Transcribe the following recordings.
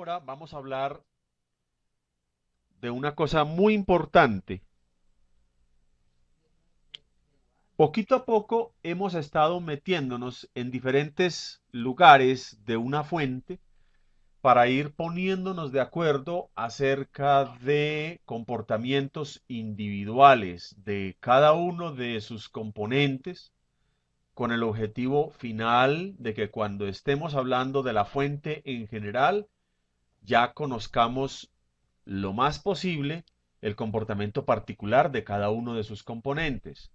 ahora vamos a hablar de una cosa muy importante. Poquito a poco hemos estado metiéndonos en diferentes lugares de una fuente para ir poniéndonos de acuerdo acerca de comportamientos individuales de cada uno de sus componentes, con el objetivo final de que cuando estemos hablando de la fuente en general, ya conozcamos lo más posible el comportamiento particular de cada uno de sus componentes.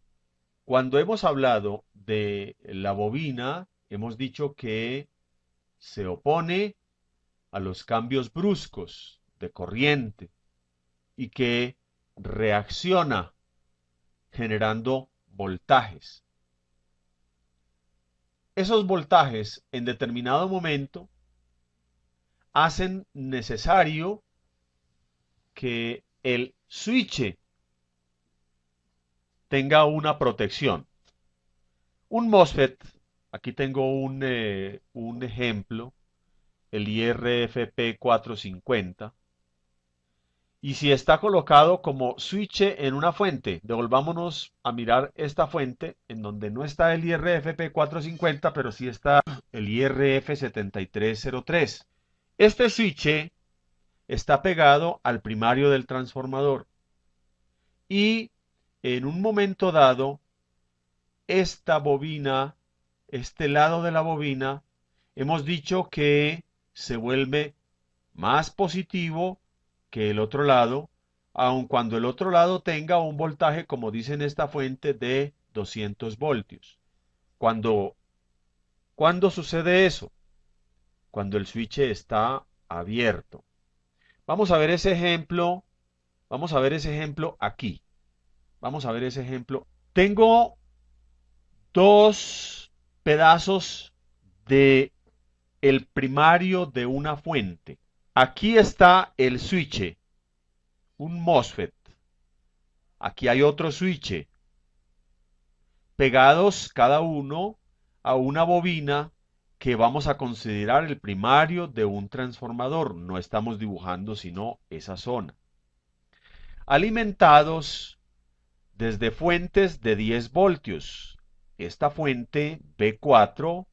Cuando hemos hablado de la bobina, hemos dicho que se opone a los cambios bruscos de corriente y que reacciona generando voltajes. Esos voltajes en determinado momento hacen necesario que el switch tenga una protección. Un MOSFET, aquí tengo un ejemplo, el IRFP 450, y si está colocado como switch en una fuente, devolvámonos a mirar esta fuente en donde no está el IRFP 450, pero sí está el IRF 7303. Este switch está pegado al primario del transformador y en un momento dado esta bobina, este lado de la bobina, hemos dicho que se vuelve más positivo que el otro lado, aun cuando el otro lado tenga un voltaje, como dice en esta fuente, de 200 voltios. Cuando, ¿Cuándo sucede eso? Cuando el switch está abierto. Vamos a ver ese ejemplo, vamos a ver ese ejemplo aquí. Vamos a ver ese ejemplo. Tengo dos pedazos de el primario de una fuente. Aquí está el switch, un MOSFET. Aquí hay otro switch, pegados cada uno a una bobina que vamos a considerar el primario de un transformador. No estamos dibujando sino esa zona. Alimentados desde fuentes de 10 voltios. Esta fuente B4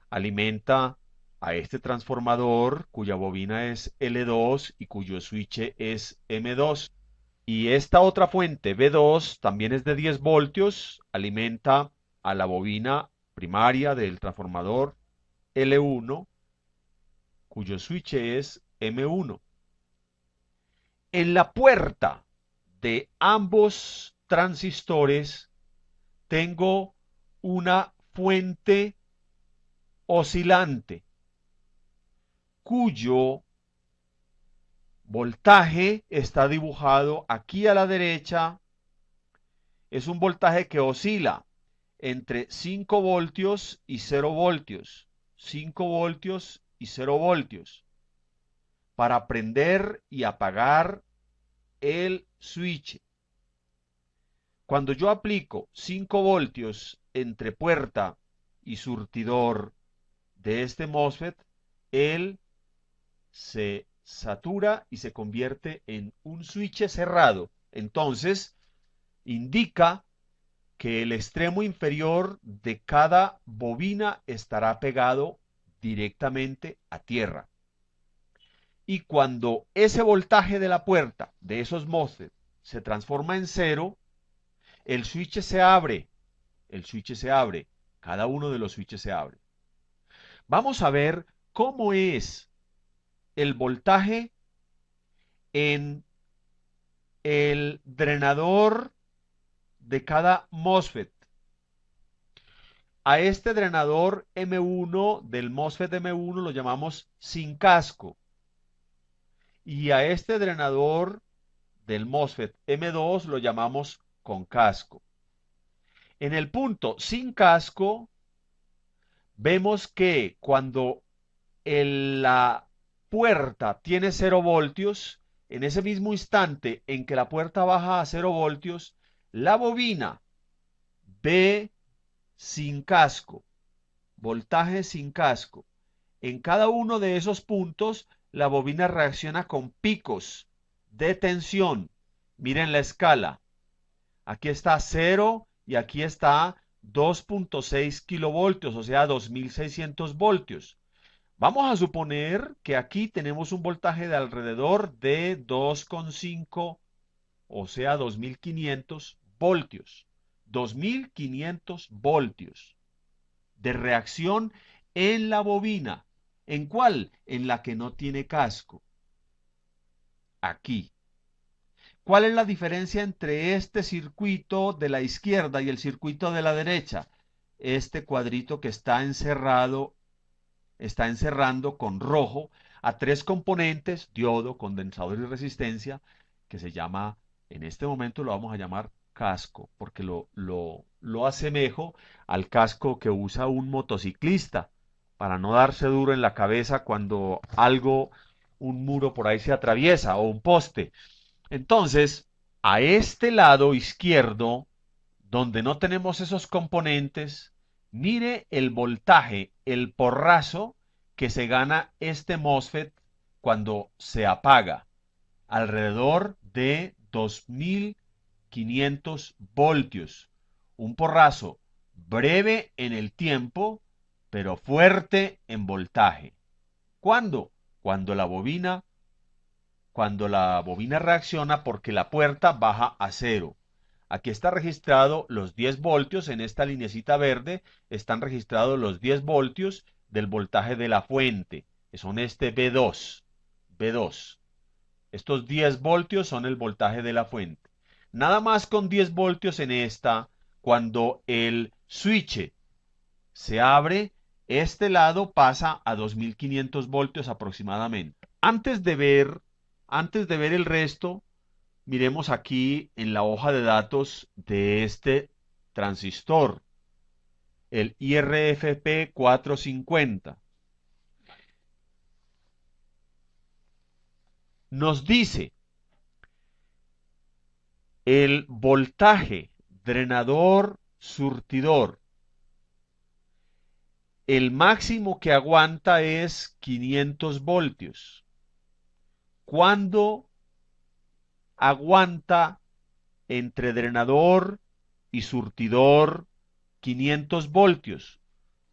alimenta a este transformador cuya bobina es L2 y cuyo switch es M2. Y esta otra fuente B2 también es de 10 voltios, alimenta a la bobina primaria del transformador L1 cuyo switch es M1. En la puerta de ambos transistores tengo una fuente oscilante cuyo voltaje está dibujado aquí a la derecha. Es un voltaje que oscila entre 5 voltios y 0 voltios. 5 voltios y 0 voltios. Para prender y apagar el switch. Cuando yo aplico 5 voltios entre puerta y surtidor de este MOSFET, él se satura y se convierte en un switch cerrado. Entonces, indica que el extremo inferior de cada bobina estará pegado directamente a tierra. Y cuando ese voltaje de la puerta de esos MOSFET se transforma en cero, el switch se abre. El switch se abre. Cada uno de los switches se abre. Vamos a ver cómo es el voltaje en el drenador de cada MOSFET. A este drenador M1 del MOSFET M1 lo llamamos sin casco. Y a este drenador del MOSFET M2 lo llamamos con casco. En el punto sin casco, vemos que cuando la puerta tiene 0 voltios, en ese mismo instante en que la puerta baja a 0 voltios, la bobina B sin casco, voltaje sin casco, en cada uno de esos puntos la bobina reacciona con picos de tensión. Miren la escala. Aquí está 0 y aquí está 2.6 kilovoltios, o sea, 2600 voltios. Vamos a suponer que aquí tenemos un voltaje de alrededor de 2,5, o sea, 2500 voltios. 2500 voltios de reacción en la bobina. ¿En cuál? En la que no tiene casco. Aquí. ¿Cuál es la diferencia entre este circuito de la izquierda y el circuito de la derecha? Este cuadrito que está encerrando con rojo a tres componentes, diodo, condensador y resistencia, que se llama, en este momento lo vamos a llamar casco, porque lo asemejo al casco que usa un motociclista para no darse duro en la cabeza cuando algo, un muro por ahí se atraviesa o un poste. Entonces, a este lado izquierdo, donde no tenemos esos componentes, mire el voltaje, el porrazo que se gana este MOSFET cuando se apaga, alrededor de 2500 voltios. Un porrazo breve en el tiempo, pero fuerte en voltaje. ¿Cuándo? Cuando la bobina reacciona porque la puerta baja a cero. Aquí está registrado los 10 voltios, en esta linecita verde están registrados los 10 voltios del voltaje de la fuente, que son este B2. B2. Estos 10 voltios son el voltaje de la fuente. Nada más con 10 voltios en esta, cuando el switch se abre, este lado pasa a 2500 voltios aproximadamente. Antes de ver el resto, miremos aquí en la hoja de datos de este transistor, el IRFP 450. Nos dice el voltaje drenador surtidor. El máximo que aguanta es 500 voltios. ¿Cuándo aguanta entre drenador y surtidor 500 voltios?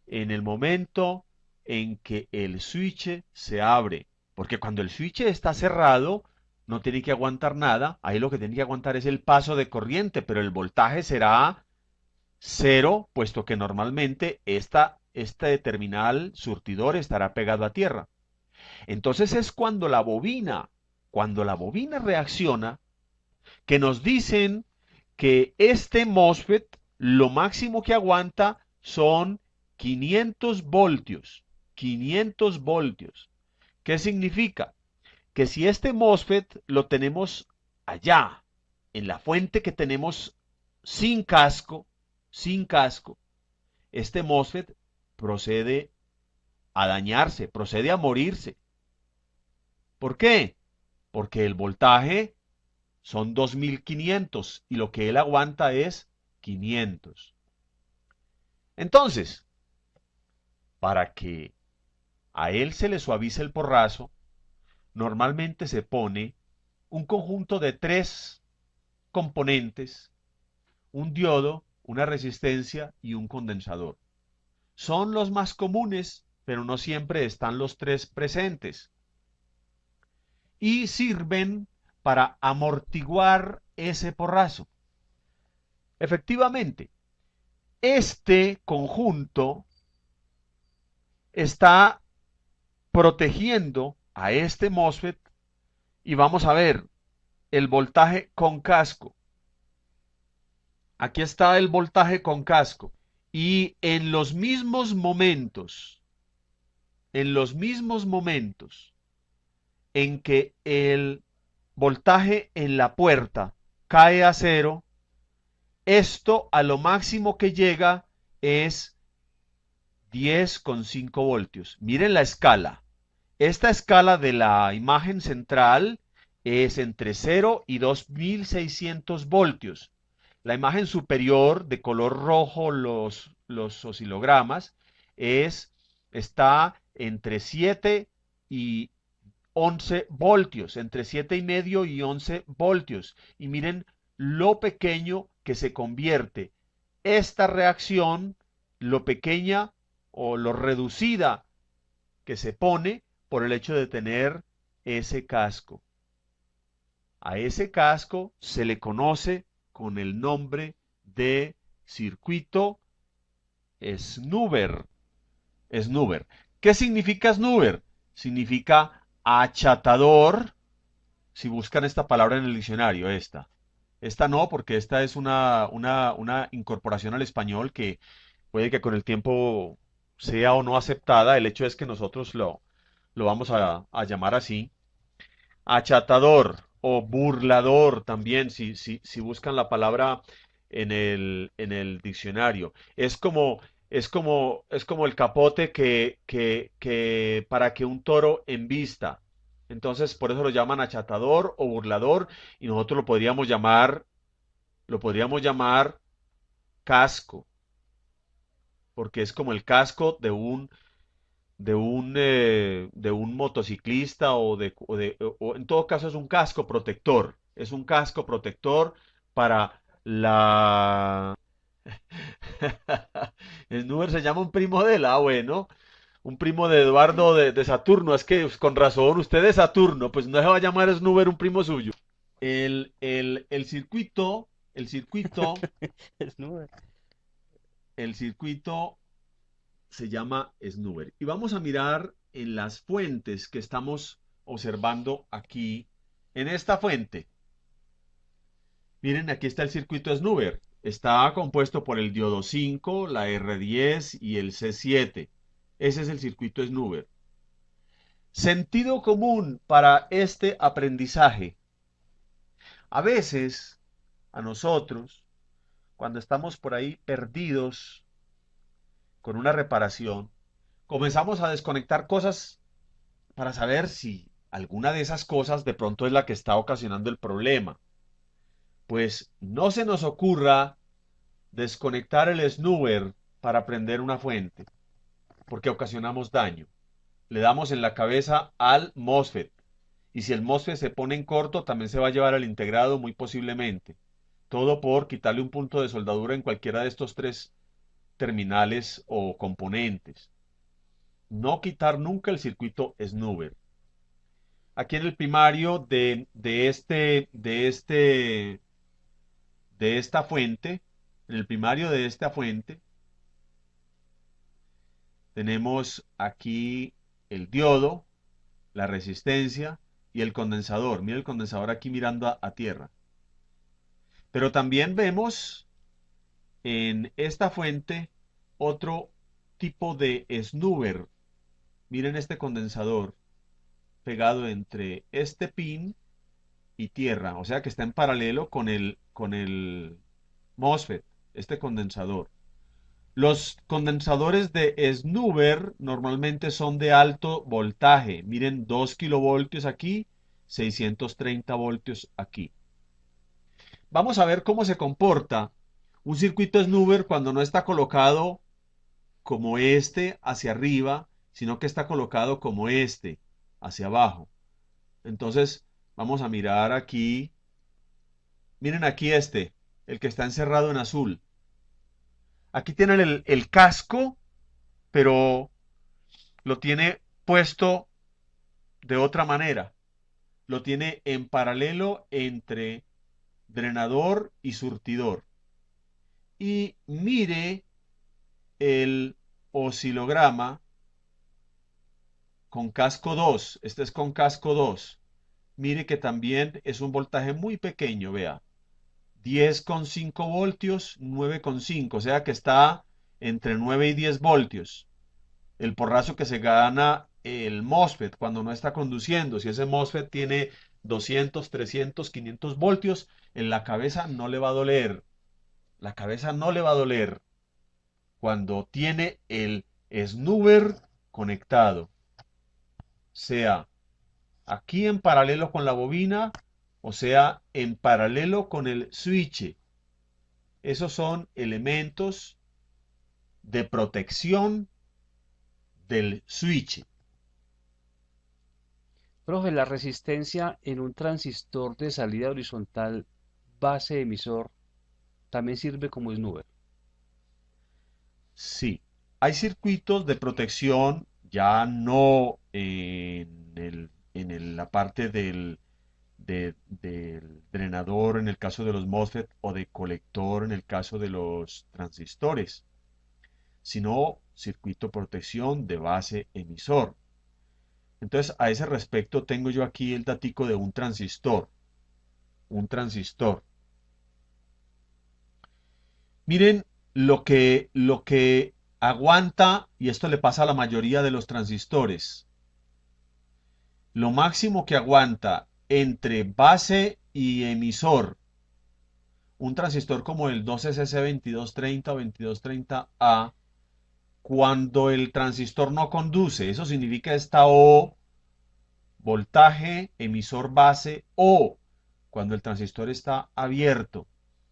En el momento en que el switch se abre. Porque cuando el switch está cerrado, no tiene que aguantar nada. Ahí lo que tiene que aguantar es el paso de corriente, pero el voltaje será cero, puesto que normalmente este terminal surtidor estará pegado a tierra. Entonces es cuando la bobina reacciona, que nos dicen que este MOSFET lo máximo que aguanta son 500 voltios. 500 voltios. ¿Qué significa? Que si este MOSFET lo tenemos allá, en la fuente que tenemos sin casco, este MOSFET procede a dañarse, procede a morirse. ¿Por qué? Porque el voltaje son 2500 y lo que él aguanta es 500. Entonces, para que a él se le suavice el porrazo, normalmente se pone un conjunto de tres componentes, un diodo, una resistencia y un condensador. Son los más comunes, pero no siempre están los tres presentes. Y sirven para amortiguar ese porrazo. Efectivamente, este conjunto está protegiendo a este MOSFET y vamos a ver el voltaje con casco. Aquí está el voltaje con casco y en los mismos momentos en que el voltaje en la puerta cae a cero, esto a lo máximo que llega es 10,5 voltios. Miren la escala. Esta escala de la imagen central es entre 0 y 2600 voltios. La imagen superior de color rojo, los oscilogramas, está entre 7 y 11 voltios, entre 7,5 y 11 voltios. Y miren lo pequeño que se convierte esta reacción, lo pequeña o lo reducida que se pone por el hecho de tener ese casco. A ese casco se le conoce con el nombre de circuito Snubber. Snubber. ¿Qué significa Snubber? Significa achatador. Si buscan esta palabra en el diccionario, esta. Esta no, porque esta es una incorporación al español que puede que con el tiempo sea o no aceptada. El hecho es que nosotros lo vamos a llamar así. Achatador o burlador también, si buscan la palabra en el diccionario. Es como el capote que para que un toro embista. Entonces, por eso lo llaman achatador o burlador y nosotros lo podríamos llamar casco, porque es como el casco de un motociclista o en todo caso es un casco protector. Es un casco protector para la... Snuber se llama un primo de él, bueno, un primo de Eduardo de Saturno. Es que con razón, usted es Saturno, pues no se va a llamar Snuber un primo suyo. Snubber. El circuito se llama Snubber. Y vamos a mirar en las fuentes que estamos observando aquí. En esta fuente, miren, aquí está el circuito Snubber. Está compuesto por el diodo 5, la R10 y el C7. Ese es el circuito Snubber. Sentido común para este aprendizaje. A veces, a nosotros, cuando estamos por ahí perdidos con una reparación, comenzamos a desconectar cosas para saber si alguna de esas cosas de pronto es la que está ocasionando el problema. Pues no se nos ocurra desconectar el snoozer para prender una fuente, porque ocasionamos daño. Le damos en la cabeza al MOSFET. Y si el MOSFET se pone en corto, también se va a llevar al integrado muy posiblemente. Todo por quitarle un punto de soldadura en cualquiera de estos tres terminales o componentes. No quitar nunca el circuito snoozer. Aquí en el primario de esta fuente, en el primario de esta fuente, tenemos aquí el diodo, la resistencia y el condensador. Mira el condensador aquí mirando a tierra. Pero también vemos en esta fuente otro tipo de snoozer. Miren este condensador pegado entre este pin y tierra, o sea que está en paralelo con el MOSFET, este condensador. Los condensadores de snoozer normalmente son de alto voltaje. Miren, 2 kilovoltios aquí, 630 voltios aquí. Vamos a ver cómo se comporta un circuito snoozer cuando no está colocado como este hacia arriba, sino que está colocado como este hacia abajo. Entonces, vamos a mirar aquí. Miren aquí el que está encerrado en azul. Aquí tienen el casco, pero lo tiene puesto de otra manera. Lo tiene en paralelo entre drenador y surtidor. Y mire el oscilograma con casco 2. Este es con casco 2. Mire que también es un voltaje muy pequeño, vea. 10,5 voltios, 9,5, o sea que está entre 9 y 10 voltios. El porrazo que se gana el MOSFET cuando no está conduciendo. Si ese MOSFET tiene 200, 300, 500 voltios, en la cabeza no le va a doler. La cabeza no le va a doler cuando tiene el snoozer conectado. Sea aquí en paralelo con la bobina o sea en paralelo con el switch. Esos son elementos de protección del switch. Profe, la resistencia en un transistor de salida horizontal base emisor también sirve como snooper. Sí, hay circuitos de protección, ya no la parte del drenador en el caso de los MOSFET o de colector en el caso de los transistores, sino circuito de protección de base emisor. Entonces, a ese respecto tengo yo aquí el datico de un transistor. Un transistor. Miren lo que aguanta, y esto le pasa a la mayoría de los transistores. Lo máximo que aguanta entre base y emisor, un transistor como el 2SC2230 o 2230A, cuando el transistor no conduce, eso significa esta O, voltaje, emisor base, O, cuando el transistor está abierto.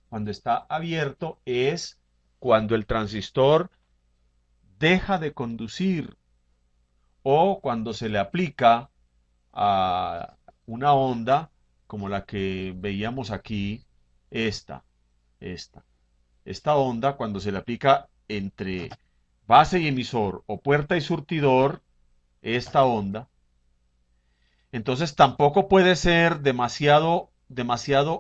Cuando está abierto es cuando el transistor deja de conducir o cuando se le aplica a una onda como la que veíamos aquí, esta, esta. Esta onda cuando se le aplica entre base y emisor o puerta y surtidor, esta onda, entonces tampoco puede ser demasiado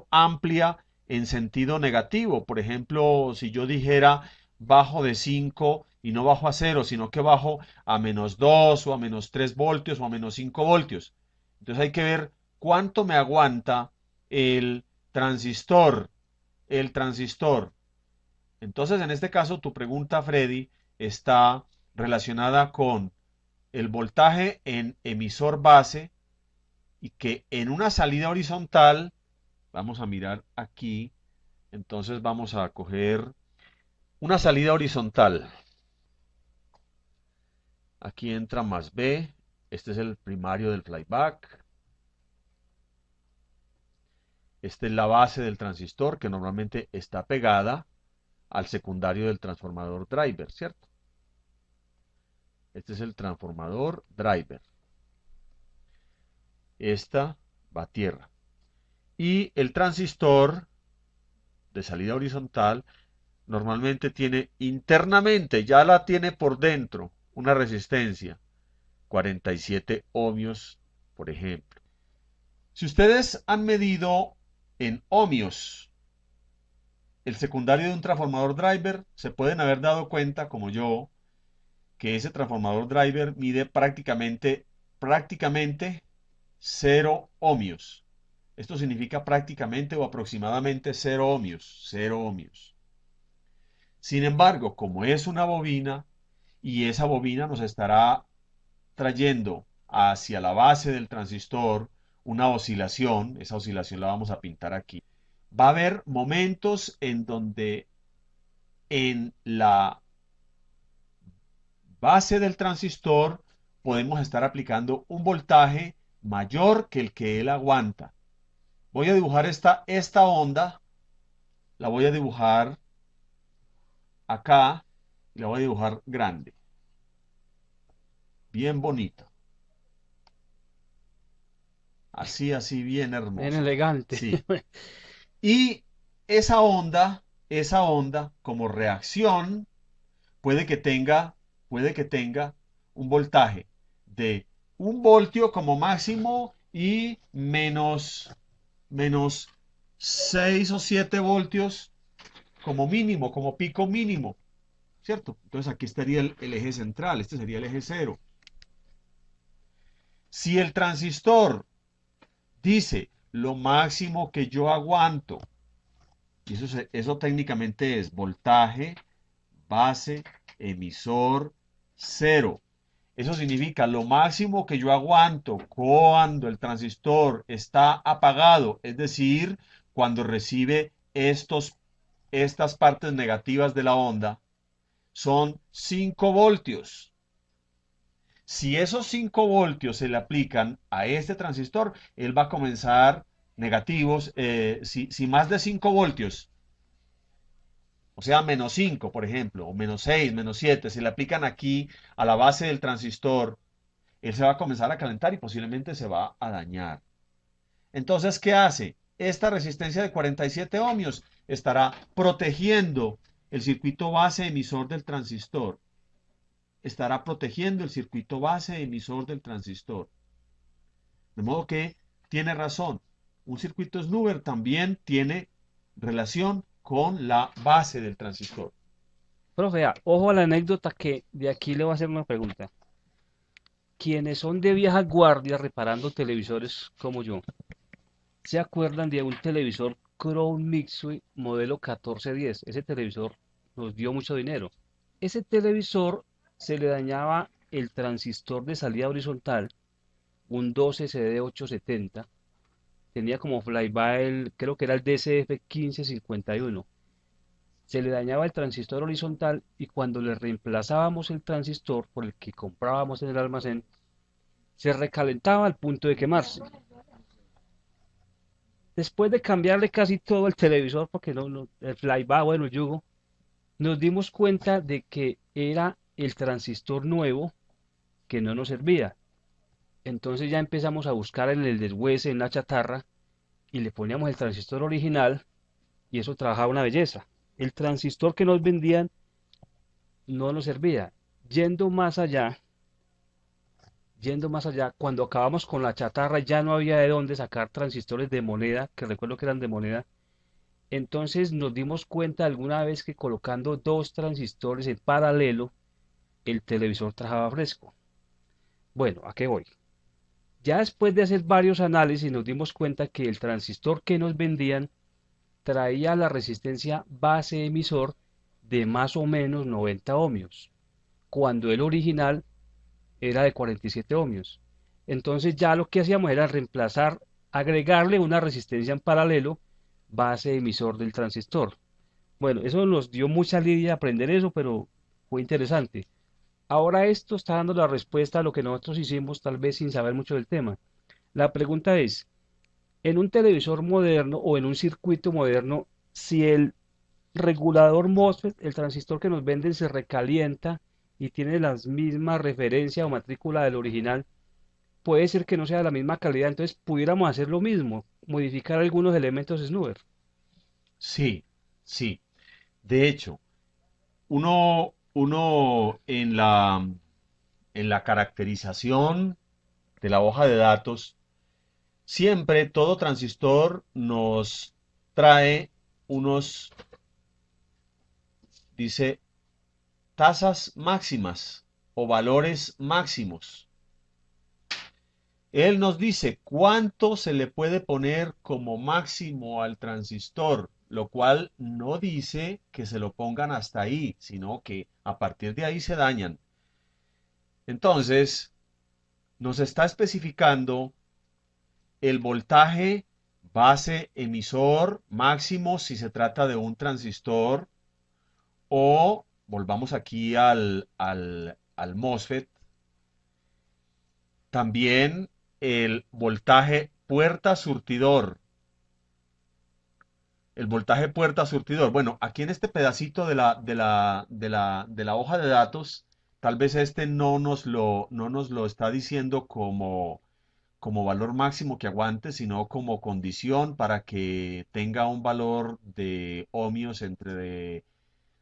amplia en sentido negativo. Por ejemplo, si yo dijera bajo de 5 y no bajo a cero, sino que bajo a -2 o a -3 voltios o a -5 voltios. Entonces hay que ver cuánto me aguanta el transistor. El transistor. Entonces, en este caso, tu pregunta, Freddy, está relacionada con el voltaje en emisor base y que en una salida horizontal, vamos a mirar aquí, entonces vamos a coger una salida horizontal. Aquí entra más B, este es el primario del flyback, esta es la base del transistor que normalmente está pegada al secundario del transformador driver, ¿cierto? Este es el transformador driver. Esta va a tierra. Y el transistor de salida horizontal normalmente tiene internamente, ya la tiene por dentro, una resistencia, 47 ohmios, por ejemplo. Si ustedes han medido en ohmios el secundario de un transformador driver, se pueden haber dado cuenta, como yo, que ese transformador driver mide prácticamente 0 ohmios. Esto significa prácticamente o aproximadamente 0 ohmios, 0 ohmios. Sin embargo, como es una bobina y esa bobina nos estará trayendo hacia la base del transistor una oscilación, esa oscilación la vamos a pintar aquí, va a haber momentos en donde en la base del transistor podemos estar aplicando un voltaje mayor que el que él aguanta. Voy a dibujar esta onda, la voy a dibujar acá y la voy a dibujar grande, bien bonita, así, bien Bien hermosa. elegante. Sí. Y esa onda como reacción puede que tenga, puede que tenga un voltaje de 1 voltio como máximo y menos 6 o 7 voltios como mínimo, como pico mínimo, ¿cierto? Entonces aquí estaría el eje central, este sería el eje cero. Si el transistor dice lo máximo que yo aguanto, y eso técnicamente es voltaje, base, emisor, cero. Eso significa lo máximo que yo aguanto cuando el transistor está apagado, es decir, cuando recibe estas partes negativas de la onda, son 5 voltios. Si esos 5 voltios se le aplican a este transistor, él va a comenzar negativos. Si más de 5 voltios, o sea, -5, por ejemplo, o -6, -7, se le aplican aquí a la base del transistor, él se va a comenzar a calentar y posiblemente se va a dañar. Entonces, ¿qué hace? Esta resistencia de 47 ohmios estará protegiendo el circuito base emisor del transistor. Estará protegiendo el circuito base emisor del transistor. De modo que tiene razón. Un circuito snoover también tiene relación con la base del transistor. Profe, ojo a la anécdota que de aquí le voy a hacer una pregunta. Quienes son de vieja guardia reparando televisores como yo, ¿se acuerdan de un televisor Crown Mixway modelo 1410? Ese televisor nos dio mucho dinero. Ese televisor se le dañaba el transistor de salida horizontal, un 12CD870. Tenía como flyby, creo que era el DCF1551. Se le dañaba el transistor horizontal y cuando le reemplazábamos el transistor por el que comprábamos en el almacén, se recalentaba al punto de quemarse. Después de cambiarle casi todo el televisor, porque el flyback, bueno, el yugo, nos dimos cuenta de que era el transistor nuevo que no nos servía. Entonces ya empezamos a buscar en el deshuese, en la chatarra, y le poníamos el transistor original, y eso trabajaba una belleza. El transistor que nos vendían no nos servía. Yendo más allá, Yendo más allá, cuando acabamos con la chatarra ya no había de dónde sacar transistores de moneda, que recuerdo que eran de moneda. Entonces nos dimos cuenta alguna vez que colocando dos transistores en paralelo, el televisor trabajaba fresco. Bueno, ¿a qué voy? Ya después de hacer varios análisis nos dimos cuenta que el transistor que nos vendían traía la resistencia base emisor de más o menos 90 ohmios, cuando el original era de 47 ohmios. Entonces ya lo que hacíamos era reemplazar, agregarle una resistencia en paralelo, base emisor del transistor. Bueno, eso nos dio mucha lidia aprender eso, pero fue interesante. Ahora esto está dando la respuesta a lo que nosotros hicimos, tal vez sin saber mucho del tema. La pregunta es, en un televisor moderno o en un circuito moderno, si el regulador MOSFET, el transistor que nos venden, se recalienta y tiene la misma referencia o matrícula del original, puede ser que no sea de la misma calidad, entonces pudiéramos hacer lo mismo, modificar algunos elementos snoover. Sí, sí. De hecho, uno en la caracterización de la hoja de datos, siempre todo transistor nos trae unos, dice, tasas máximas o valores máximos. Él nos dice cuánto se le puede poner como máximo al transistor, lo cual no dice que se lo pongan hasta ahí, sino que a partir de ahí se dañan. Entonces, nos está especificando el voltaje base emisor máximo si se trata de un transistor o volvamos aquí al MOSFET. También el voltaje puerta surtidor. El voltaje puerta surtidor. Bueno, aquí en este pedacito de la hoja de datos, tal vez este no nos lo está diciendo como valor máximo que aguante, sino como condición para que tenga un valor de ohmios entre de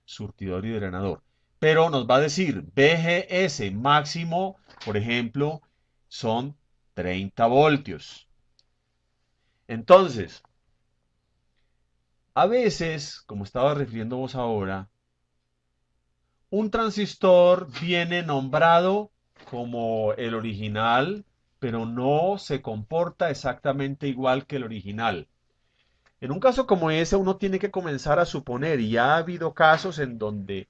surtidor y drenador. Pero nos va a decir BGS máximo, por ejemplo, son 30 voltios. Entonces, a veces, como estaba refiriendo vos ahora, un transistor viene nombrado como el original, pero no se comporta exactamente igual que el original. En un caso como ese, uno tiene que comenzar a suponer, y ya ha habido casos en donde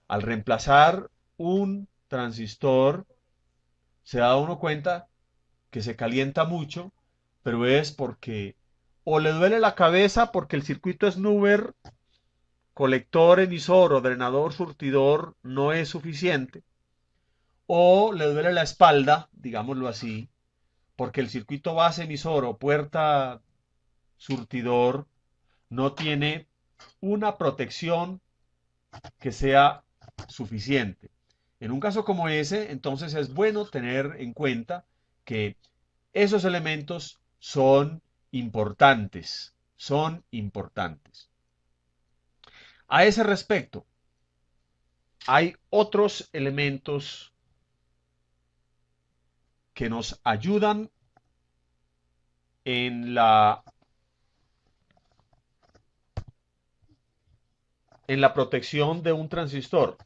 al reemplazar un transistor, se da uno cuenta que se calienta mucho, pero es porque o le duele la cabeza porque el circuito snoover, colector, emisor o drenador surtidor no es suficiente, o le duele la espalda, digámoslo así, porque el circuito base emisor o puerta surtidor no tiene una protección que sea suficiente. En un caso como ese, entonces es bueno tener en cuenta que esos elementos son importantes, son importantes. A ese respecto, hay otros elementos que nos ayudan en la protección de un transistor.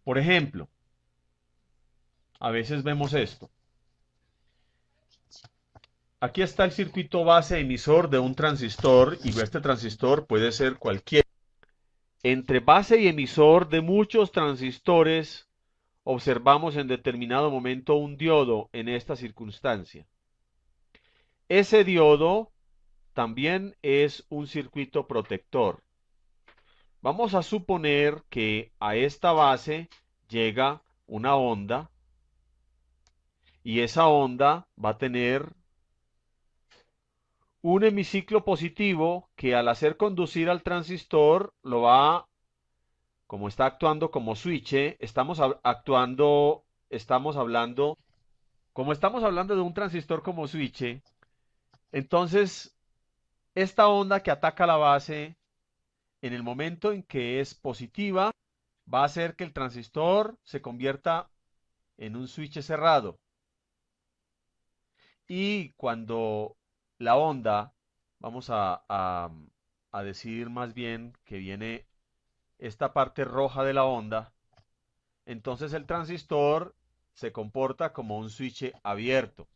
Por ejemplo, a veces vemos esto. Aquí está el circuito base emisor de un transistor y este transistor puede ser cualquier. Entre base y emisor de muchos transistores observamos en determinado momento un diodo en esta circunstancia. Ese diodo también es un circuito protector. Vamos a suponer que a esta base llega una onda y esa onda va a tener un hemiciclo positivo que al hacer conducir al transistor lo va, como está actuando como switch, como estamos hablando de un transistor como switch, entonces esta onda que ataca la base en el momento en que es positiva va a hacer que el transistor se convierta en un switch cerrado. Y cuando la onda, vamos a decir más bien que viene esta parte roja de la onda, entonces el transistor se comporta como un switch abierto.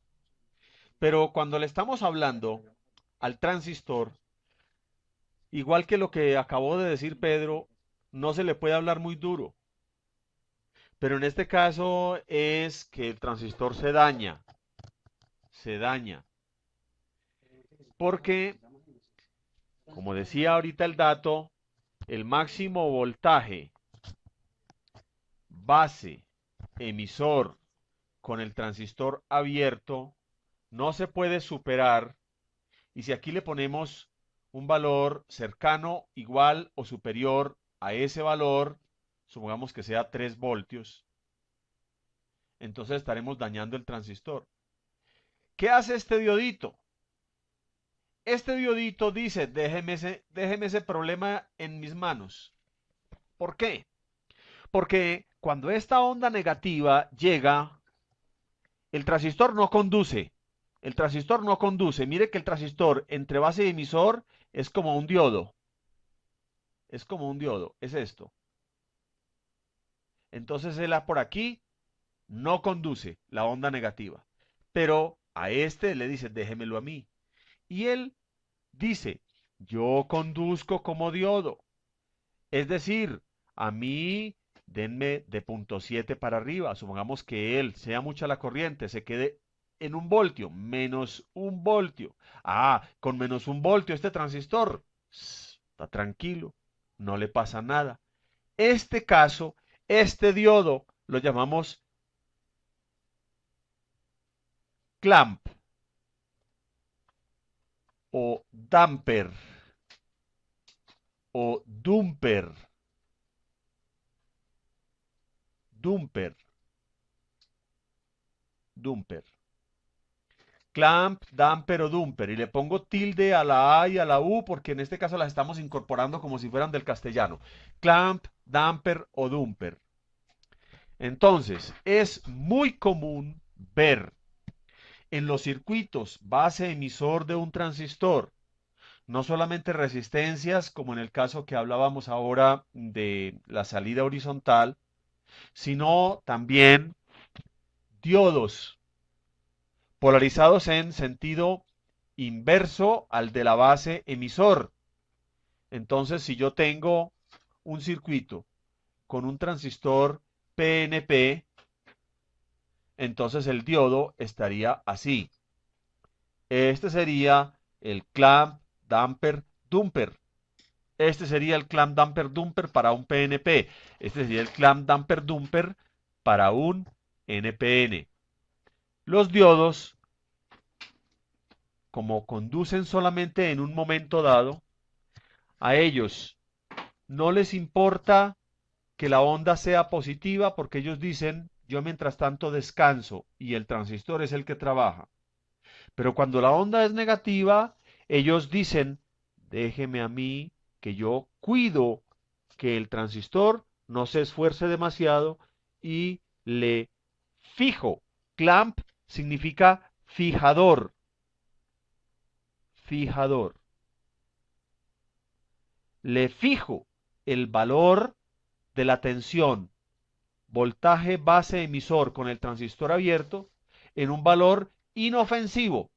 Pero cuando le estamos hablando al transistor, igual que lo que acabó de decir Pedro, no se le puede hablar muy duro. Pero en este caso es que el transistor se daña, porque, como decía ahorita el dato, el máximo voltaje base emisor con el transistor abierto no se puede superar y si aquí le ponemos un valor cercano, igual o superior a ese valor, supongamos que sea 3 voltios, entonces estaremos dañando el transistor. ¿Qué hace este diodito? Este diodito dice, déjeme ese problema en mis manos. ¿Por qué? Porque cuando esta onda negativa llega, el transistor no conduce. El transistor no conduce. Mire que el transistor entre base y emisor es como un diodo. Es como un diodo. Es esto. Entonces él por aquí no conduce la onda negativa. Pero a este le dice, déjemelo a mí. Y él dice, yo conduzco como diodo. Es decir, a mí denme de 0.7 para arriba. Supongamos que él, sea mucha la corriente, se quede en 1 voltio, menos 1 voltio. Ah, con menos 1 voltio este transistor está tranquilo, no le pasa nada. Este caso, este diodo, lo llamamos clamp o damper o dumper. Dumper. Dumper. Clamp, damper o dumper. Y le pongo tilde a la A y a la U porque en este caso las estamos incorporando como si fueran del castellano. Clamp, damper o dumper. Entonces, es muy común ver en los circuitos base emisor de un transistor no solamente resistencias, como en el caso que hablábamos ahora de la salida horizontal, sino también diodos polarizados en sentido inverso al de la base emisor. Entonces, si yo tengo un circuito con un transistor PNP, entonces el diodo estaría así. Este sería el clamp damper dumper. Este sería el clamp damper dumper para un PNP. Este sería el clamp damper dumper para un NPN. Los diodos, como conducen solamente en un momento dado, a ellos no les importa que la onda sea positiva porque ellos dicen, yo mientras tanto descanso y el transistor es el que trabaja. Pero cuando la onda es negativa, ellos dicen, déjeme a mí que yo cuido que el transistor no se esfuerce demasiado y le fijo. Clamp significa fijador, fijador. Le fijo el valor de la tensión voltaje base emisor con el transistor abierto en un valor inofensivo,